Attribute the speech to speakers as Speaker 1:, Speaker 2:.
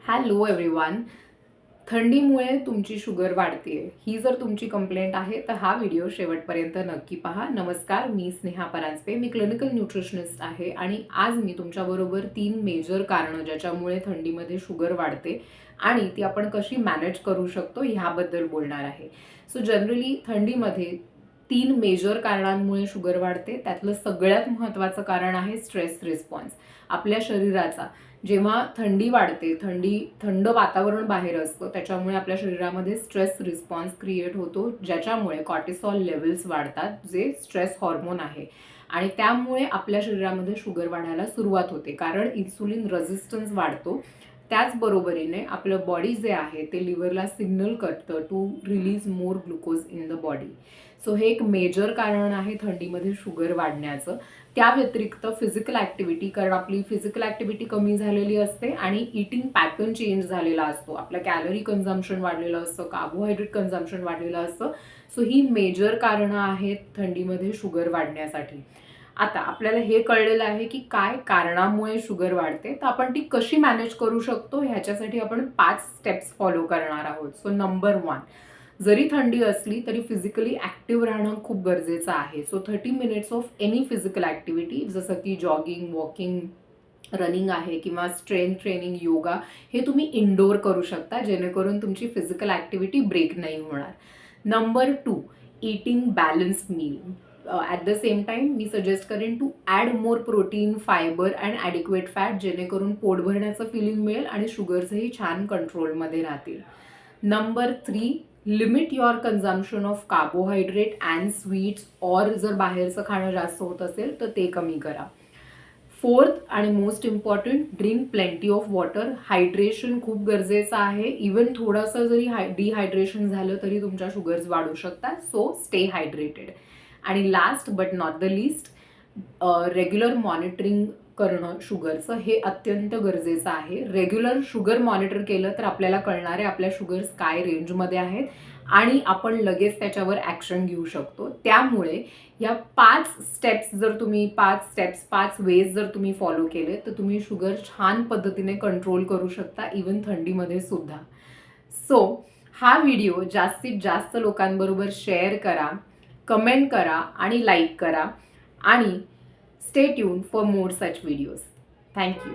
Speaker 1: Hello everyone. थंडीमुळे तुमची sugar वाढते ही जर तुमची कंप्लेंट आहे तर हा व्हिडिओ शेवटपर्यंत नक्की पहा. नमस्कार, मी स्नेहा परांजपे. मी क्लिनिकल न्यूट्रिशनिस्ट आहे आणि आज मी तुमच्याबरोबर 3 मेजर कारणं ज्याच्यामुळे थंडीमध्ये शुगर वाढते आणि ती आपण कशी मॅनेज करू शकतो ह्याबद्दल बोलणार आहे. सो जनरली थंडीमध्ये 3 मेजर कारणांमुळे शुगर वाढते. त्यातलं सगळ्यात महत्त्वाचं कारण आहे स्ट्रेस रिस्पॉन्स. आपल्या शरीराचा जेव्हा थंडी वाढते, थंड वातावरण बाहेर असतं, त्याच्यामुळे आपल्या शरीरामध्ये स्ट्रेस रिस्पॉन्स क्रिएट होतो, ज्याच्यामुळे कॉर्टिसॉल लेवल्स वाढतात, जे स्ट्रेस हॉर्मोन आहे. आणि त्यामुळे आपल्या शरीरामध्ये शुगर वाढायला सुरुवात होते, कारण इन्सुलिन रेझिस्टन्स वाढतो. त्याचबरोबरीने आपलं बॉडी जे आहे ते लिव्हरला सिग्नल करतं to release more glucose in the body. So हे एक मेजर कारण आहे थंडीमध्ये शुगर वाढण्याचं. त्या व्यतिरिक्त फिजिकल ॲक्टिव्हिटी, कारण आपली फिजिकल ॲक्टिव्हिटी कमी झालेली असते आणि ईटिंग पॅटर्न चेंज झालेला असतो. आपलं कॅलरी कन्झम्पशन वाढलेलं असतं, कार्बोहायड्रेट कन्झम्पशन वाढलेलं असतं. सो ही मेजर कारणं आहेत थंडीमध्ये शुगर वाढण्यासाठी. आता आपल्याला हे कळलेलं आहे की काय कारणामुळे शुगर वाढते, तर आपण ती कशी मॅनेज करू शकतो ह्याच्यासाठी आपण 5 स्टेप्स फॉलो करणार आहोत. सो नंबर 1, जरी थंडी असली तरी फिजिकली ॲक्टिव्ह राहणं खूप गरजेचं आहे. So 30 minutes of any physical activity, जसं की जॉगिंग, वॉकिंग, रनिंग आहे किंवा स्ट्रेंथ ट्रेनिंग, योगा, हे तुम्ही इनडोअर करू शकता, जेणेकरून तुमची फिजिकल ॲक्टिव्हिटी ब्रेक नाही होणार. Number 2, eating balanced meal. At the same time मी सजेस्ट करेन to add more protein, fibre and adequate fat, जेणेकरून पोट भरण्याचं फिलिंग मिळेल आणि शुगर्सही छान कंट्रोलमध्ये राहतील. Number 3, limit your consumption of carbohydrate and sweets, और जर बाहेरचं खाणं जास्त होत असेल तर ते कमी करा. 4th आणि most important, drink plenty of water. Hydration खूप गरजेचं आहे. इवन थोडंसं जरी डिहायड्रेशन झालं तरी तुमच्या शुगर्स वाढू शकतात. So stay hydrated. आणि last but not the list, regular monitoring करणं शुगरचं, हे अत्यंत गरजेचं आहे. रेग्युलर शुगर मॉनिटर केलं तर आपल्याला कळणार आहे आपल्या शुगर्स काय रेंजमध्ये आहेत आणि आपण लगेच त्याच्यावर ॲक्शन घेऊ शकतो. त्यामुळे या 5 स्टेप्स जर तुम्ही 5 वेज जर तुम्ही फॉलो केले तर तुम्ही शुगर छान पद्धतीने कंट्रोल करू शकता, इवन थंडीमध्ये सुद्धा. सो हा व्हिडिओ जास्तीत जास्त लोकांबरोबर शेअर करा, कमेंट करा आणि लाईक करा आणि stay tune for more such videos. Thank you.